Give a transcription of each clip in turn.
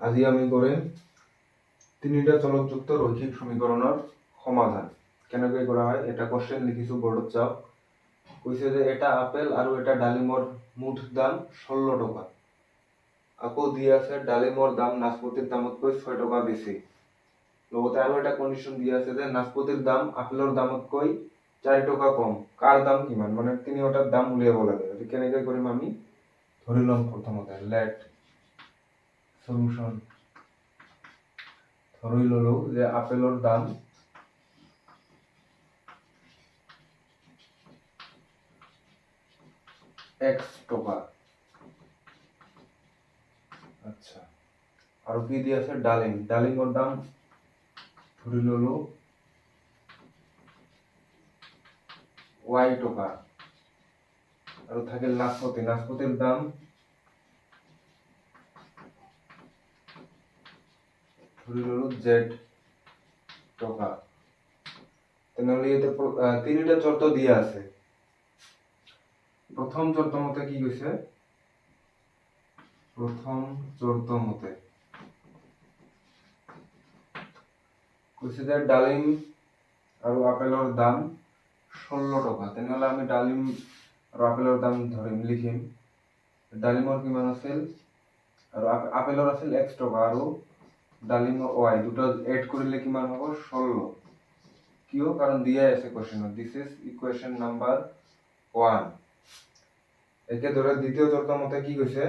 আজি আমি কৰিম তিনিটা চলকযুক্ত ৰৈখিক সমীকৰণেৰ সমাধান। কেনেকৈ কৰা হয় এটা কোশ্চেন লিখিছো বোৰ্ডত চাওক। কৈছে যে এটা আপেল আৰু এটা ডালিমৰ মুঠ দাম 16 টকা। আকৌ দি আছে ডালিমৰ দাম নাচপতিৰ দামতকৈ 6 টকা বেছি। লগতে আৰু এটা কন্ডিশন দি আছে যে নাচপতিৰ দাম আপেলৰ দামতকৈ 4 টকা কম। কাৰ দাম কিমান, মানে তিনিওটাৰ দাম উলিয়াব লাগে। কেনেকৈ কৰিম আমি ধৰি লম। প্ৰথমতে লেট সলিউশন ধৰি ললো যে আপেলৰ দাম x টকা। আচ্ছা, আৰু কি দি আছে ডালিমৰ দাম ধৰি ললো y টকা। আৰু থাকিল নাচপতিৰ দাম ধৰি ললো z টকা। তেনেহলে ইয়াতে তিনিটা চৰ্ত দিয়া আছে। প্ৰথম চৰ্ত মতে কি কৈছে, কৈছে যে ডালিম আৰু আপেলৰ দাম 16 টকা। তেনেহলে আমি ডালিম আৰু আপেলৰ দাম ধৰিম, লিখিম। ডালিমৰ কিমান আছিল আৰু আপেলৰ আছিল x টকা আৰু ডালিমৰ y, দুটো এড কৰিলে কিমান হ'ব 16। কিয়? কাৰণ দিয়াই আছে কোৱেশ্চনত। This is equation number 1। একেদৰে দ্বিতীয় চৰ্ত মতে কি কৈছে,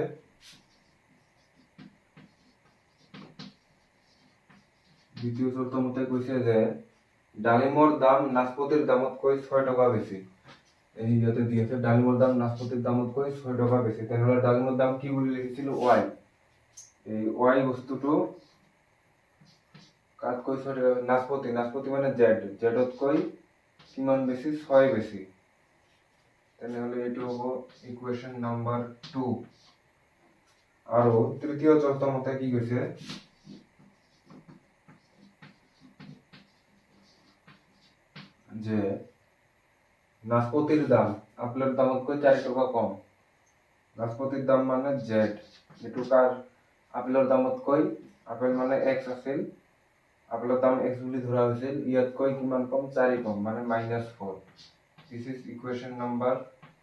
যে ডালিমৰ দাম নাচপতিৰ দামতকৈ 6 টকা বেছি। এই ইয়াতে দি আছে ডালিমৰ দাম নাচপতিৰ দামতকৈ 6 টকা বেছি। তেনেহলে ডালিমৰ দাম কি বুলি লিখিছিলো y। এই y বস্তুটো কাতকৈ 6 টকা, নাচপতি মানে জেডতকৈ কিমান বেছি, 6 বেছি। তেনেহলে এইটো হ'ব ইকুৱেশ্যন নাম্বাৰ 2। আৰু তৃতীয় চৰ্ত মতে কি কৈছে, যে নাচপতিৰ দাম আপেলৰ দামতকৈ 4 টকা কম। নাচপতিৰ দাম মানে জেড, এইটো কাৰ আপেলৰ দামতকৈ, আপেল মানে x আছিল, আপেলৰ দাম x বুলি ধৰা হৈছিল, ইয়াতকৈ কিমান কম, 4 কম, মানে -4। This is equation number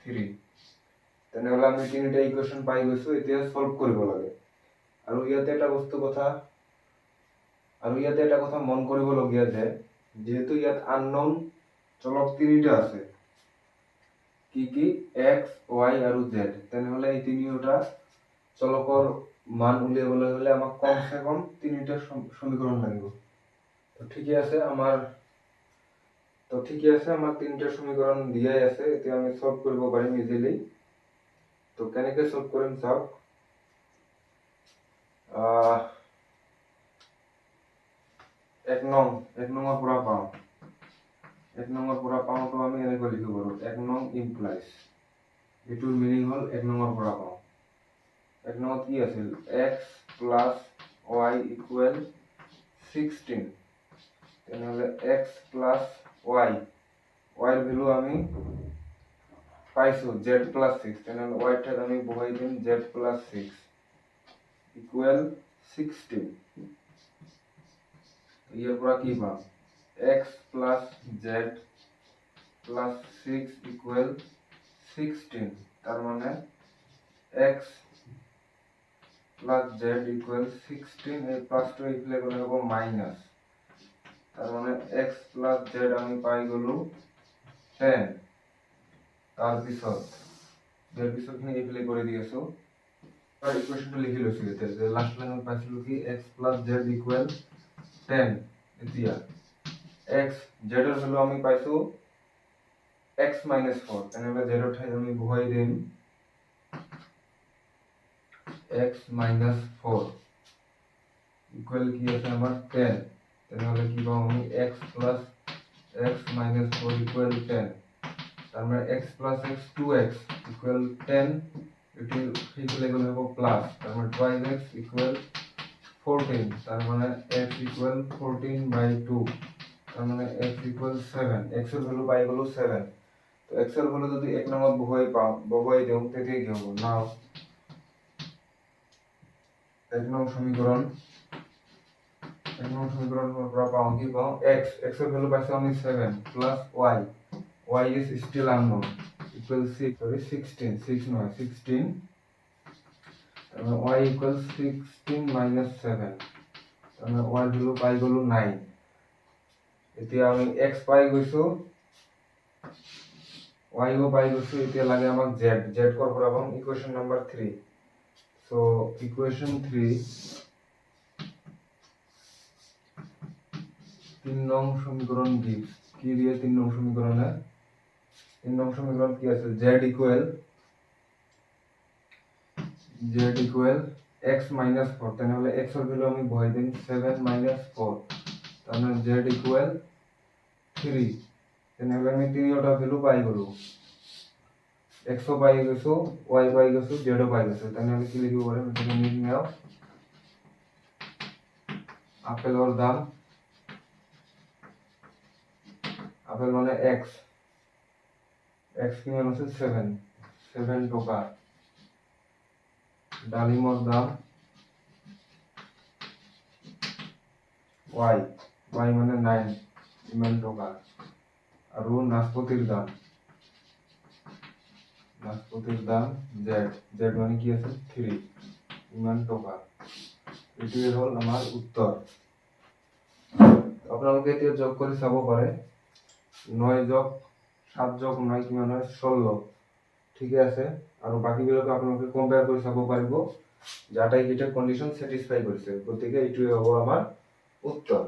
3। তেনেহলে আমি তিনিটা ইকুৱেশ্যন পাই গৈছো। এতিয়া সলভ কৰিব লাগে। আৰু ইয়াতে এটা কথা মন কৰিবলগীয়া যে যেহেতু ইয়াত আননোন চলক তিনিটা আছে, কি x, y আৰু z, তেনেহলে এই তিনিওটা চলকৰ মান উলিয়াবলৈ হলে আমাক কমসে কম তিনিটা সমীকৰণ লাগিব। তো ঠিকে আছে, আমাৰ তিনিটা সমীকৰণ দিয়াই আছে। এতিয়া আমি সলভ কৰিব পাৰিম ইজিলি। তো কেনেকৈ সলভ কৰিম চাওক। এক নম্বৰ পৰা পাওঁ। তো আমি এনেকৈ লিখিব পাৰো, 1 নং ইমপ্লাইজ, এইটোৰ মিনিং হল 1 নম্বৰ পৰা পাওঁ। 1 নম্বৰত কি আছিল, x plus y equal 16। তেনেহলে x plus y, y ৰ ভ্যালু আমি পাইছো z plus 6। তেনেহলে y ঠাইত আমি বহাই দিম z plus 6 equal 16। ইয়াৰ পৰা কি পাম, x plus z plus 6 equal 16। তার মানে x plus z equal 16। এই প্লাসটো ইফালে গলে হ'ব মাইনাস। তার মানে x plus z আমি পাই গলো 10। তাৰপিছতখিনি ইফালে কৰি দি আছো। তাৰ ইকুৱেশ্যনটো লিখি লৈছো এতিয়া, যে লাস্ট লাইনত পাইছিলো কি x plus z equal 10। এতিয়া x, z ৰ ভ্যালু আমি পাইছো x minus 4। তেনেহলে z ৰ ঠাইত আমি বহাই দিম x minus 4 ইকুৱেল কি আছে আমাৰ 10। তেনেহলে কি পাম আমি x plus x minus 4 equal 10। তার মানে x plus x 2x equal 10। এটি সেইফালে গলে হ'ব প্লাস, তার মানে 2x equal 14। তার মানে x equal 14/2। তার মানে x equal 7। x এর ভ্যালু পাই গলো 7। তো x এর ভ্যালু যদি 1 নম্বর বহাই দিও তেতিয়া কি হ'ব, নাও এক নং সমীকরণ পৰা পাওঁ কি পাওঁ x এর ভ্যালু পাইছো আমি 7 plus y is still unknown equals 16 নয় 16 y equals 16 minus 7 তাহলে y ভ্যালু পাই গলো 9 এতিয়া আমি x পাই গৈছো y ও পাই গৈছো এতিয়া লাগে আমাক z কৰ পৰা পাম ইকুয়েশন নাম্বার 3 সো ইকুয়েশন 3 3 নং সমীকরণ gives কি দিয়ে 3 নং সমীকরণে 3 নং সমীকরণ কি আছে z equal x minus 4 তাহলে x এর ভ্যালু আমি বহাই দিন 7 minus 4 তাহলে z equal 3 তাহলে আমি তিনটা ভ্যালু পাই গলো x ও পাই গেছো y পাই গেছো z ও পাই গেছো তাহলে আমি কি লিখব পারি এখানে নির্ণয় আপেলের দাম আপেল মানে x কি মানে 7 টাকা ডালিমর দাম y মানে 9 ইমান টাকা আর নাশপাতির দাম z মানে কি আছে 3 ইমান টাকা এটাই হল আমার উত্তর আপোনালোকে এতিয়া যোগ কৰি চাব পাৰে 9 যোগ 7 যোগ 9 কিমান হয় 16 ঠিকে আছে আৰু বাকিবিলাক আপোনালোকে কম্পেয়াৰ কৰি চাব পাৰিব যাটাই যেটা কন্ডিশন স্যাটিসফাই কৰিছে গতিকে এইটোই হ'ব আমাৰ উত্তৰ